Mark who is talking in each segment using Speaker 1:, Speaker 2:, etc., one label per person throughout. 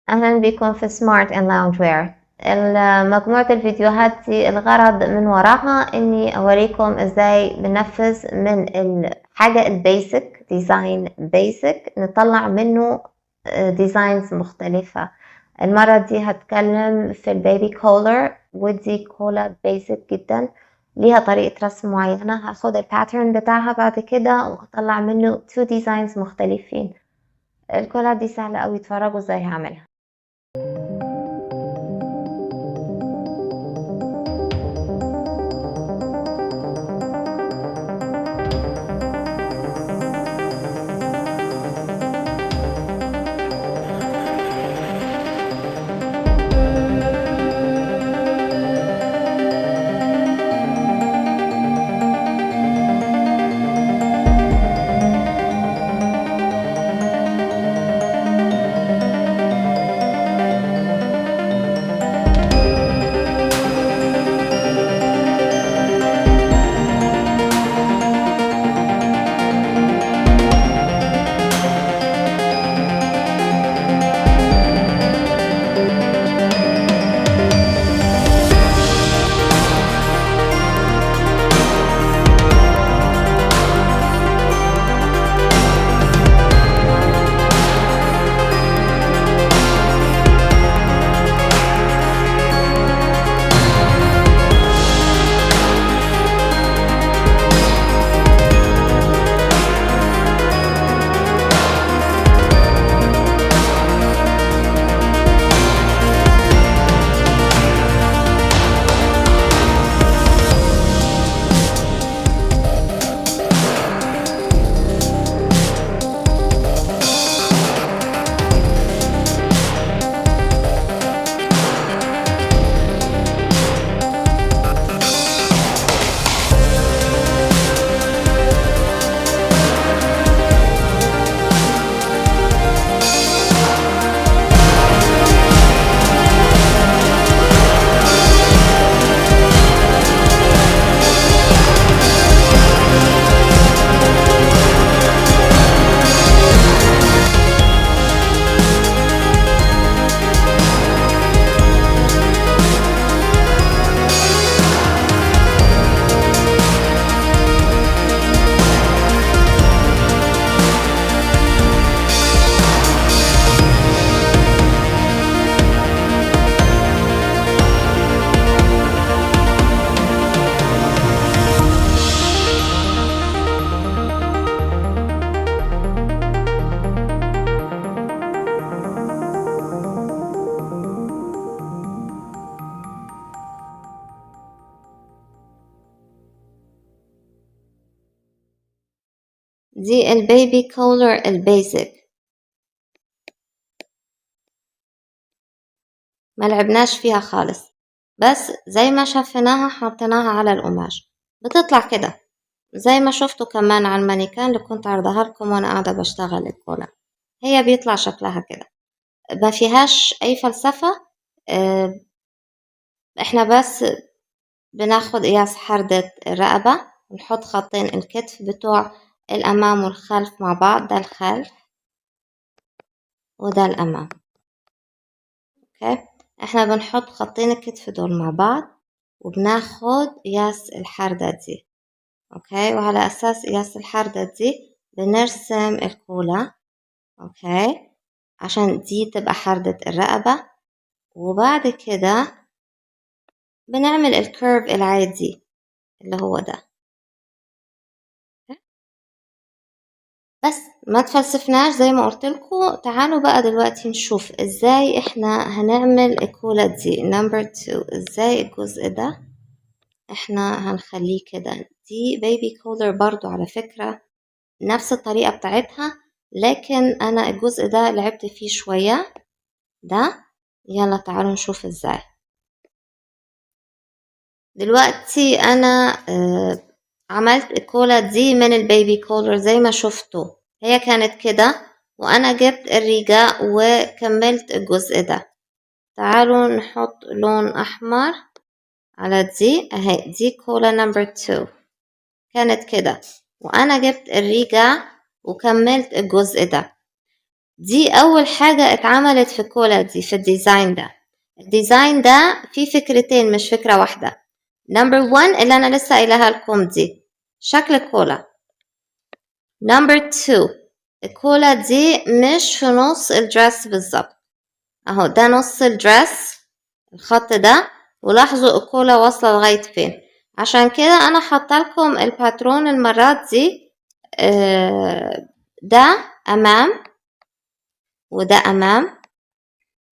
Speaker 1: أهلا بكم في سمارت اند لاونج وير. مجموعة الفيديوهات دي الغرض من وراها إني أوريكم إزاي بننفذ من الحاجة البيسك ديزاين بيسك نطلع منه ديزاينز مختلفة. المرة دي هتكلم في البيبي كولر، ودي كولا بيسك جدا ليها طريقة رسم معينة. هاخد الباترن بتاعها بعد كده وهطلع منه 2 ديزاينز مختلفين. الكولا دي سهلة أوي، اتفرجوا ازاي هعملها. دي البيبي كولر البيزك، ما لعبناش فيها خالص، بس زي ما شفناها حطيناها على القماش بتطلع كده زي ما شفتوا كمان على المانيكان اللي كنت عرضها لكم وانا قاعدة بشتغل الكولا. هي بيطلع شكلها كده، ما فيهاش اي فلسفة. احنا بس بناخد قياس حردة الرقبة ونحط خطين الكتف بتوع الأمام والخلف مع بعض، ده الخلف وده الأمام. اوكي، احنا بنحط خطين الكتف دول مع بعض وبناخد قياس الحردة دي. اوكي، وعلى أساس قياس الحردة دي بنرسم الكولا. اوكي، عشان دي تبقى حردة الرقبة، وبعد كده بنعمل الكيرف العادي اللي هو ده. بس ما تفلسفناش زي ما قلت لكم. تعالوا بقى دلوقتي نشوف ازاي احنا هنعمل الكولا دي نمبر 2. ازاي الجزء ده احنا هنخليه كده. دي بيبي كولر برضو على فكرة نفس الطريقة بتاعتها، لكن انا الجزء ده لعبت فيه شوية ده. يلا تعالوا نشوف ازاي. دلوقتي انا عملت الكولا دي من البيبي كولر زي ما شفتوا، هي كانت كده وانا جبت الريجة وكملت الجزء ده. تعالوا نحط لون احمر على دي اهي. دي كولا نمبر 2 كانت كده وانا جبت الريجة وكملت الجزء ده. دي اول حاجة اتعملت في الكولا دي، في الديزاين ده. الديزاين ده فيه فكرتين مش فكرة واحدة. نمبر 1 اللي انا لسه قايلها لكم دي شكل الكولا. نمبر 2 الكولا دي مش في نص الدرس بالظبط، اهو ده نص الدرس الخط ده، ولاحظوا الكولا واصلة لغاية فين. عشان كده انا حاطه لكم الباترون المرات دي ده امام وده امام،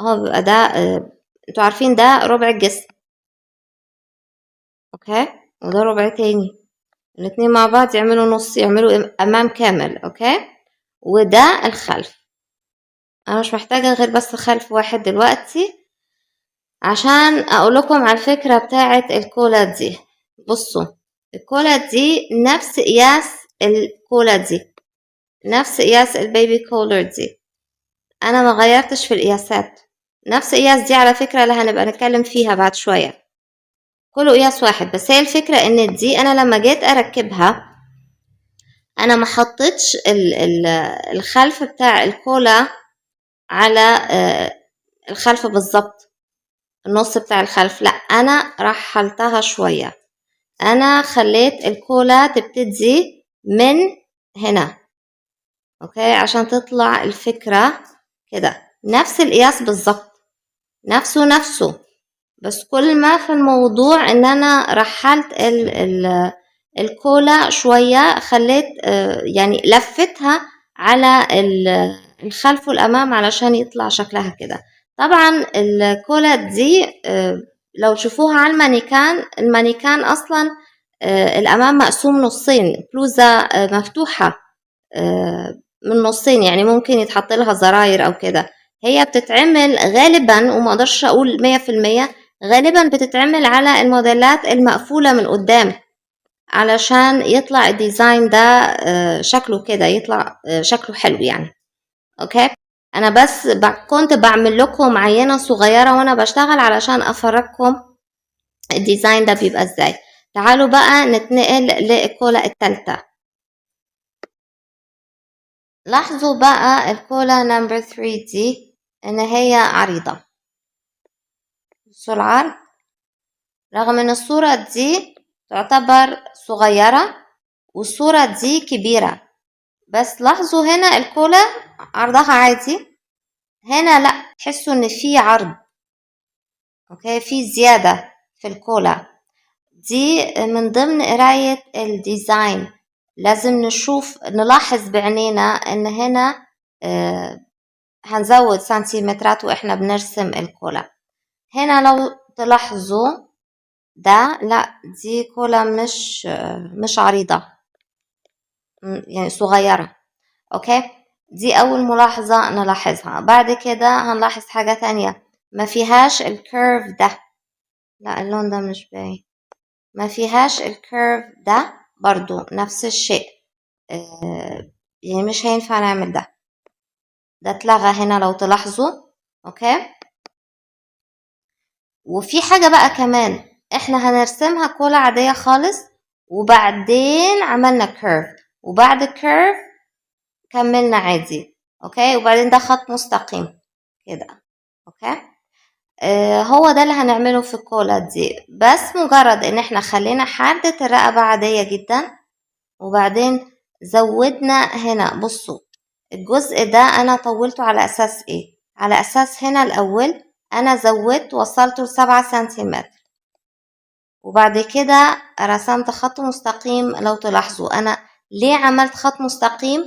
Speaker 1: اهو بيبقى ده انتوا عارفين ده ربع الجسم، اوكي، وده ربع تاني، الاتنين مع بعض يعملوا نص، يعملوا امام كامل، اوكي، وده الخلف. انا مش محتاجة غير بس خلف واحد دلوقتي عشان اقول لكم على الفكرة بتاعة الكولا دي. بصوا الكولا دي نفس قياس الكولا دي، نفس قياس البيبي كولر دي، انا ما غيرتش في القياسات، نفس قياس دي على فكرة اللي هنبقى نتكلم فيها بعد شوية، كله قياس واحد. بس هي الفكرة ان دي انا لما جيت اركبها انا ما حطيتش الخلف بتاع الكولا على الخلف بالظبط، النص بتاع الخلف، لا انا رحلتها شوية، انا خليت الكولا تبتدي من هنا، اوكي، عشان تطلع الفكرة كده نفس القياس بالظبط، نفسه، بس كل ما في الموضوع ان انا رحلت الكولا شوية، خليت يعني لفتها على الخلف والامام علشان يطلع شكلها كده. طبعا الكولا دي لو تشوفوها على المانيكان اصلا الامام مقسوم نصين، بلوزة مفتوحة من نصين، يعني ممكن يتحط لها زراير او كده. هي بتتعمل غالبا، وما اقدرش اقول 100%، غالبا بتتعمل على الموديلات المقفولة من قدام علشان يطلع الديزاين ده شكله كده، يطلع شكله حلو يعني، اوكي. انا بس كنت بعمل لكم عينة صغيرة وانا بشتغل علشان افرجكم الديزاين ده بيبقى ازاي. تعالوا بقى نتنقل للكولا التالتة. لاحظوا بقى الكولا نمبر 3 دي ان هي عريضة، بصوا العرض، رغم ان الصورة دي تعتبر صغيرة والصورة دي كبيرة، بس لاحظوا هنا الكولا عرضها عادي، هنا لا، تحسوا ان في عرض، اوكي، في زيادة في الكولا دي. من ضمن قراية الديزاين لازم نلاحظ بعينينا ان هنا هنزود سنتيمترات واحنا بنرسم الكولا. هنا لو تلاحظوا ده لا، دي كولا مش عريضة، يعني صغيرة، اوكي. دي اول ملاحظة نلاحظها. بعد كده هنلاحظ حاجة تانية، ما فيهاش الكيرف ده، لا اللون ده مش باين، ما فيهاش الكيرف ده برضو نفس الشيء، يعني مش هينفع نعمل ده اتلغى هنا لو تلاحظوا، اوكي. وفي حاجة بقى كمان، احنا هنرسمها كولا عادية خالص وبعدين عملنا كيرف، وبعد الكيرف كملنا عادي، اوكي، وبعدين ده خط مستقيم كده، اوكي. هو ده اللي هنعمله في الكولا دي، بس مجرد ان احنا خلينا حادة الرقبة عادية جدا، وبعدين زودنا هنا. بصوا الجزء ده انا طولته على اساس ايه؟ على اساس هنا الاول انا زودت وصلته ل7 سنتيمتر، وبعد كده رسمت خط مستقيم. لو تلاحظوا انا ليه عملت خط مستقيم؟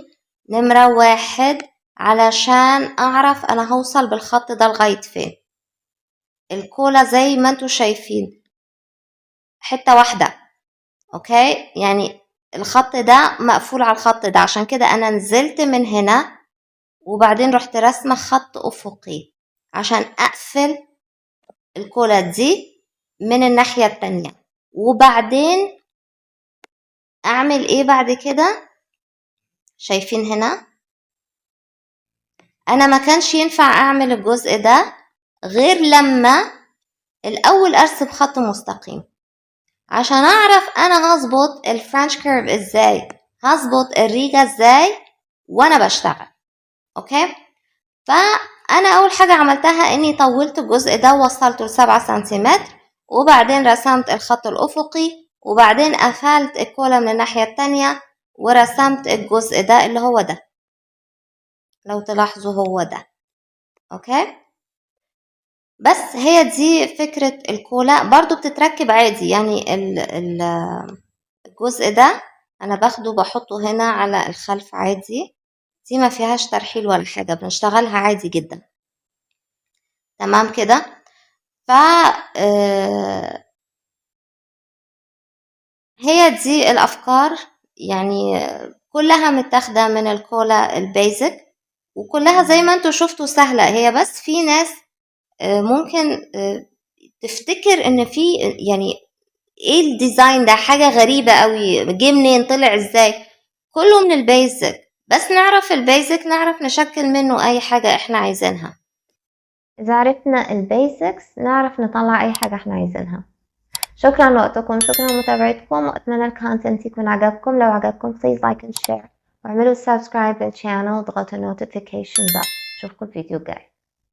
Speaker 1: نمرة 1 علشان اعرف انا هوصل بالخط ده لغاية فين. الكولا زي ما انتوا شايفين حتة واحدة، اوكي، يعني الخط ده مقفول على الخط ده، عشان كده انا نزلت من هنا وبعدين رحت رسمة خط افقي عشان اقفل الكولا دي من الناحية التانية. وبعدين اعمل ايه بعد كده؟ شايفين هنا انا ما كانش ينفع اعمل الجزء ده غير لما الاول ارسم خط مستقيم، عشان اعرف انا هظبط الفرنش كيرف ازاي، هظبط الريجة ازاي وانا بشتغل، اوكي. فأنا أول حاجة عملتها إني طولت الجزء ده ووصلته ل7 سنتيمتر، وبعدين رسمت الخط الأفقي، وبعدين قفلت الكولا من الناحية التانية ورسمت الجزء ده اللي هو ده، لو تلاحظوا هو ده. اوكي، بس هي دي فكرة الكولا. برضو بتتركب عادي، يعني الجزء ده انا باخده بحطه هنا على الخلف عادي، دي ما فيهاش ترحيل ولا حاجة، بنشتغلها عادي جدا. تمام كده. ف هي دي الافكار، يعني كلها متاخدة من الكولا البيزك، وكلها زي ما انتوا شفتوا سهلة. هي بس في ناس ممكن تفتكر ان في يعني ايه الديزاين ده، حاجة غريبة قوي، جه منين، طلع ازاي. كله من البيزك، بس نعرف البيزك نعرف نشكل منه اي حاجة احنا عايزينها. اذا عرفنا البيزكس نعرف نطلع اي حاجة احنا عايزينها. شكرا لوقتكم، شكرا لمتابعتكم، واتمنى الكونتنت يكون عجبكم. لو عجبكم please like and share، واعملوا subscribe للchannel وضغطوا النوتيفيكيشن bell. اشوفكم الفيديو الجاي.